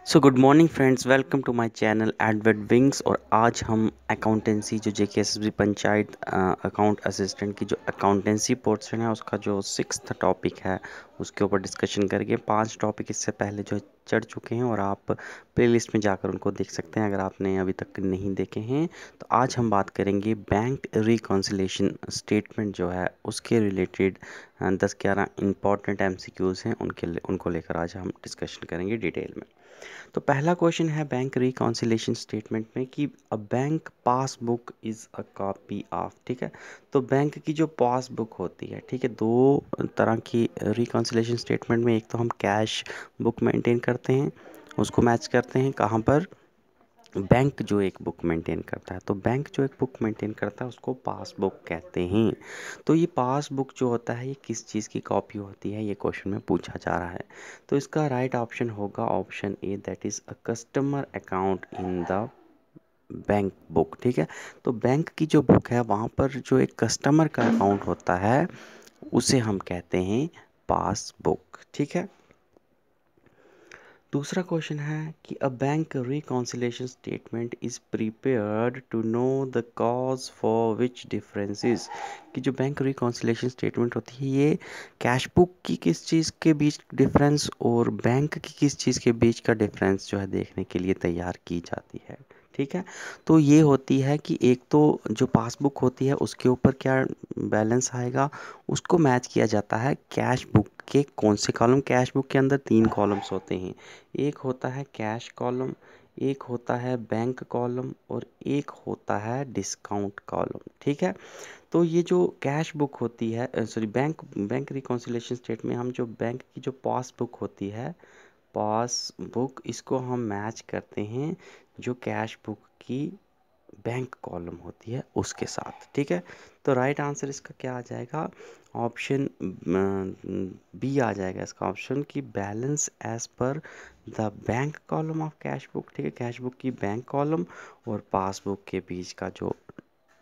So good morning friends, welcome to my channel Edward Wings. और आज हम accountancy जो जेकेएसएसबी पंचायत अकाउंट असिस्टेंट की जो अकाउंटेंसी पोर्शन है उसका जो सिक्स्थ टॉपिक है उसके ऊपर डिस्कशन करेंगे। 5 टॉपिक इससे पहले जो चढ़ चुके हैं और आप प्लेलिस्ट में जाकर उनको देख सकते हैं अगर आपने अभी तक नहीं देखे हैं। तो आज हम बात करेंगे बैंक रिकॉन्सिलेशन स्टेटमेंट जो है उसके रिलेटेड 10-11 इंपॉर्टेंट एमसीक्यूज़ हैं, उनको लेकर आज हम डिस्कशन करेंगे डिटेल में। तो पहला क्वेश्चन है बैंक रिकॉन्सिलेशन स्टेटमेंट में कि a bank passbook is a copy of. ठीक है, तो बैंक की जो पासबुक होती है, ठीक है, दो तरह की रिकॉन्सिलेशन स्टेटमेंट में। एक तो हम कैश बुक मेंटेन करते हैं, उसको मैच करते हैं कहाँ पर, बैंक जो एक बुक मेंटेन करता है। तो बैंक जो एक बुक मेंटेन करता है उसको पासबुक कहते हैं। तो ये पासबुक जो होता है ये किस चीज़ की कॉपी होती है, ये क्वेश्चन में पूछा जा रहा है। तो इसका राइट ऑप्शन होगा option A, that is a customer account in the bank book. ठीक है, तो बैंक की जो बुक है वहाँ पर जो एक कस्टमर का अकाउंट होता है उसे हम कहते हैं पासबुक। ठीक है, दूसरा क्वेश्चन है कि a bank reconciliation statement is prepared to know the cause for which differences. कि जो बैंक रिकॉन्सिलेशन स्टेटमेंट होती है ये कैश बुक की किस चीज़ के बीच डिफरेंस और बैंक की किस चीज़ के बीच का डिफरेंस जो है देखने के लिए तैयार की जाती है। ठीक है, तो ये होती है कि एक तो जो पासबुक होती है उसके ऊपर क्या बैलेंस आएगा उसको मैच किया जाता है कैश बुक के कौन से कॉलम। कैश बुक के अंदर 3 कॉलम्स होते हैं, एक होता है कैश कॉलम, एक होता है बैंक कॉलम और एक होता है डिस्काउंट कॉलम। ठीक है, तो ये जो कैश बुक होती है, सॉरी, बैंक रिकॉन्सिलेशन स्टेट में हम जो बैंक की जो पासबुक होती है, पासबुक, इसको हम मैच करते हैं जो कैश बुक की बैंक कॉलम होती है उसके साथ। ठीक है, तो राइट आंसर इसका क्या आ जाएगा, ऑप्शन बी आ जाएगा इसका ऑप्शन की balance as per the bank column of cash book. ठीक है, कैश बुक की बैंक कॉलम और पासबुक के बीच का जो,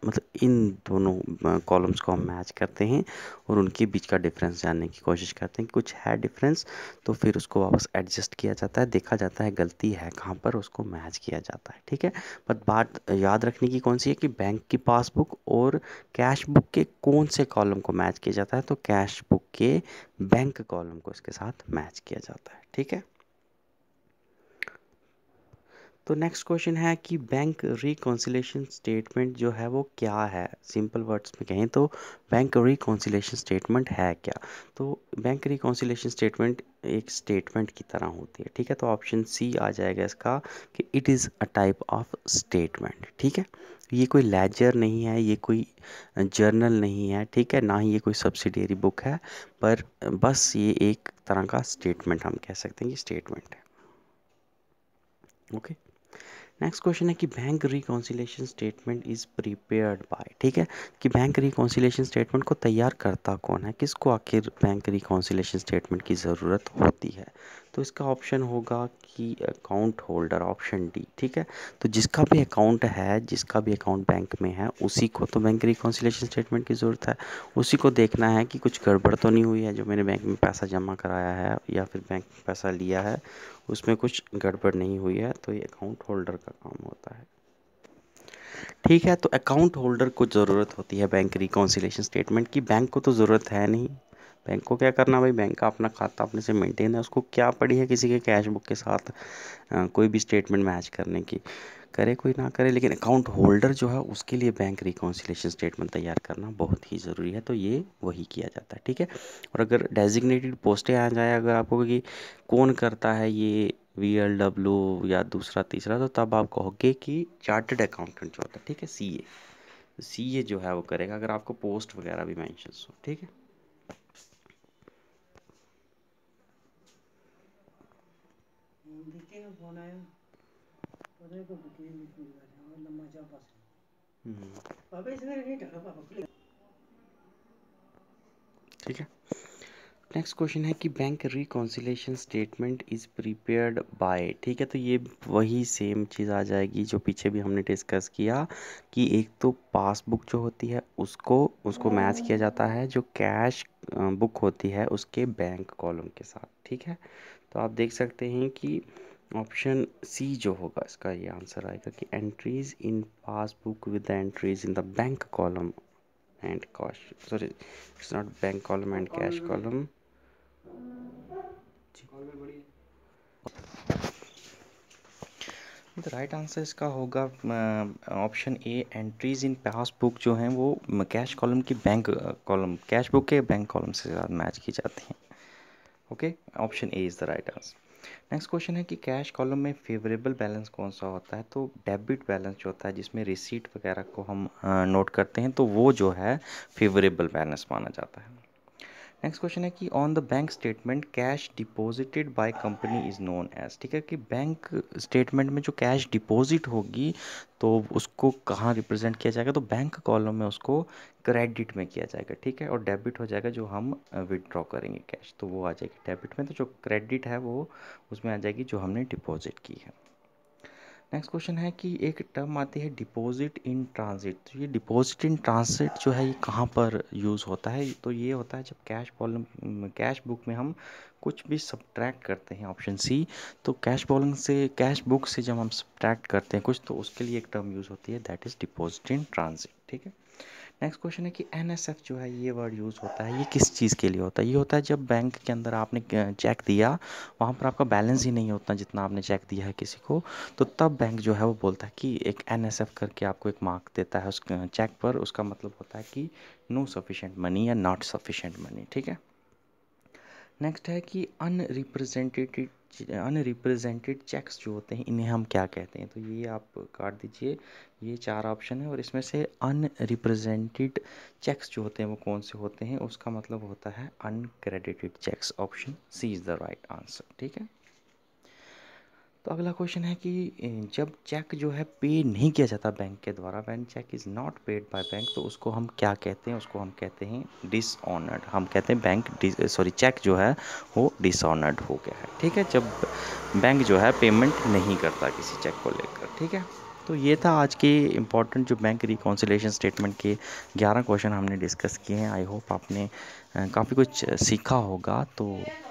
मतलब इन दोनों कॉलम्स को हम मैच करते हैं और उनके बीच का डिफरेंस जानने की कोशिश करते हैं कि कुछ है डिफरेंस, तो फिर उसको वापस एडजस्ट किया जाता है, देखा जाता है गलती है कहाँ पर, उसको मैच किया जाता है। ठीक है, बट बात याद रखने की कौन सी है कि बैंक की पासबुक और कैश बुक के कौन से कॉलम को मैच किया जाता है, तो कैश बुक के बैंक कॉलम को इसके साथ मैच किया जाता है। ठीक है, तो नेक्स्ट क्वेश्चन है कि बैंक रिकॉन्सिलेशन स्टेटमेंट जो है वो क्या है। सिंपल वर्ड्स में कहें तो बैंक रिकॉन्सिलेशन स्टेटमेंट है क्या। तो बैंक रिकॉन्सिलेशन स्टेटमेंट एक स्टेटमेंट की तरह होती है। ठीक है, तो ऑप्शन सी आ जाएगा इसका कि it is a type of statement. ठीक है, ये कोई लेजर नहीं है, ये कोई जर्नल नहीं है, ठीक है, ना ही ये कोई सब्सिडियरी बुक है, पर बस ये एक तरह का स्टेटमेंट हम कह सकते हैं कि स्टेटमेंट है। ओके, नेक्स्ट क्वेश्चन है कि bank reconciliation statement is prepared by. ठीक है, कि बैंक रिकॉन्सिलेशन स्टेटमेंट को तैयार करता कौन है, किसको आखिर बैंक रिकॉन्सिलेशन स्टेटमेंट की ज़रूरत होती है। तो इसका ऑप्शन होगा कि अकाउंट होल्डर, ऑप्शन डी। ठीक है, तो जिसका भी अकाउंट है, जिसका भी अकाउंट बैंक में है उसी को तो बैंक रिकॉन्सिलेशन स्टेटमेंट की ज़रूरत है। उसी को देखना है कि कुछ गड़बड़ तो नहीं हुई है, जो मैंने बैंक में पैसा जमा कराया है या फिर बैंक में पैसा लिया है उसमें कुछ गड़बड़ नहीं हुई है, तो ये अकाउंट होल्डर का काम होता है। ठीक है, तो अकाउंट होल्डर को ज़रूरत होती है बैंक रिकॉन्सिलेशन स्टेटमेंट की, बैंक को तो ज़रूरत है नहीं। बैंक को क्या करना भाई, बैंक का अपना खाता अपने से मेंटेन है, उसको क्या पड़ी है किसी के कैश बुक के साथ कोई भी स्टेटमेंट मैच करने की, करे कोई ना करे। लेकिन अकाउंट होल्डर जो है उसके लिए बैंक रिकॉन्सिलेशन स्टेटमेंट तैयार करना बहुत ही ज़रूरी है, तो ये वही किया जाता है। ठीक है, और अगर डेजिग्नेटेड पोस्टें आ जाए अगर आपको कि कौन करता है ये, VLW या दूसरा तीसरा, तो तब आप कहोगे कि चार्टर्ड अकाउंटेंट जो होता है, ठीक है, CA जो है वो करेगा, अगर आपको पोस्ट वगैरह भी मेंशन हो। ठीक है, ठीक है, नेक्स्ट क्वेश्चन है कि bank reconciliation statement is prepared by. ठीक है, तो ये वही सेम चीज़ आ जाएगी जो पीछे भी हमने डिस्कस किया कि एक तो पासबुक जो होती है उसको उसको मैच किया जाता है जो कैश बुक होती है उसके बैंक कॉलम के साथ। ठीक है, तो आप देख सकते हैं कि ऑप्शन सी जो होगा इसका ये आंसर आएगा कि entries in passbook with the entries in the bank column and cash, sorry it's not bank column and cash column. The right answer इसका होगा option A, entries in passbook जो हैं वो कैश कॉलम की bank column, cash book के bank column से साथ match की जाती हैं। Okay, option A is the right answer. Next question है कि कैश कॉलम में फेवरेबल बैलेंस कौन सा होता है? तो डेबिट बैलेंस जो होता है जिसमें रिसीट वगैरह को हम नोट करते हैं, तो वो जो है फेवरेबल बैलेंस माना जाता है। नेक्स्ट क्वेश्चन है कि on the bank statement cash deposited by company is known as, ठीक है, कि बैंक स्टेटमेंट में जो कैश डिपॉजिट होगी तो उसको कहाँ रिप्रेजेंट किया जाएगा? तो बैंक कॉलम में उसको क्रेडिट में किया जाएगा, ठीक है, और डेबिट हो जाएगा जो हम विदड्रॉ करेंगे कैश, तो वो आ जाएगी डेबिट में। तो जो क्रेडिट है वो उसमें आ जाएगी जो हमने डिपॉजिट की है। नेक्स्ट क्वेश्चन है कि एक टर्म आती है डिपॉजिट इन ट्रांजिट, तो ये डिपॉजिट इन ट्रांजिट जो है ये कहाँ पर यूज़ होता है? तो ये होता है जब कैश बुक में हम कुछ भी सब्ट्रैक्ट करते हैं, ऑप्शन सी। तो कैश बुक से जब हम सब्ट्रैक्ट करते हैं कुछ, तो उसके लिए एक टर्म यूज़ होती है, that is deposit in transit, ठीक है। नेक्स्ट क्वेश्चन है कि एनएसएफ जो है ये वर्ड यूज़ होता है, ये किस चीज़ के लिए होता है? ये होता है जब बैंक के अंदर आपने चेक दिया, वहाँ पर आपका बैलेंस ही नहीं होता जितना आपने चेक दिया है किसी को, तो तब बैंक जो है वो बोलता है कि एक एनएसएफ करके आपको एक मार्क देता है उस चेक पर, उसका मतलब होता है कि नो सफिशेंट मनी या नॉट सफिशेंट मनी, ठीक है। नेक्स्ट है कि अनरिप्रेजेंटेड चेक्स जो होते हैं इन्हें हम क्या कहते हैं? तो ये आप काट दीजिए, ये 4 ऑप्शन है और इसमें से अनरिप्रेजेंटेड चेक्स जो होते हैं वो कौन से होते हैं? उसका मतलब होता है uncredited cheques, option C is the right answer, ठीक है। तो अगला क्वेश्चन है कि जब चेक जो है पे नहीं किया जाता बैंक के द्वारा, when cheque is not paid by bank, तो उसको हम क्या कहते हैं? उसको हम कहते हैं डिसऑनर्ड। हम कहते हैं चेक जो है वो डिसऑनर्ड हो गया है, ठीक है, जब बैंक जो है पेमेंट नहीं करता किसी चेक को लेकर, ठीक है। तो ये था आज के इम्पॉर्टेंट जो बैंक रिकॉन्सिलेशन स्टेटमेंट के 11 क्वेश्चन हमने डिस्कस किए हैं। आई होप आपने काफ़ी कुछ सीखा होगा, तो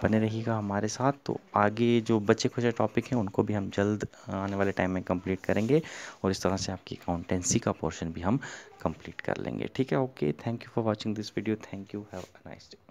बने रहिएगा हमारे साथ। तो आगे जो बचे खुचे टॉपिक हैं उनको भी हम जल्द आने वाले टाइम में कंप्लीट करेंगे और इस तरह से आपकी अकाउंटेंसी का पोर्शन भी हम कंप्लीट कर लेंगे, ठीक है। Okay, thank you for watching this video, thank you, have a nice day.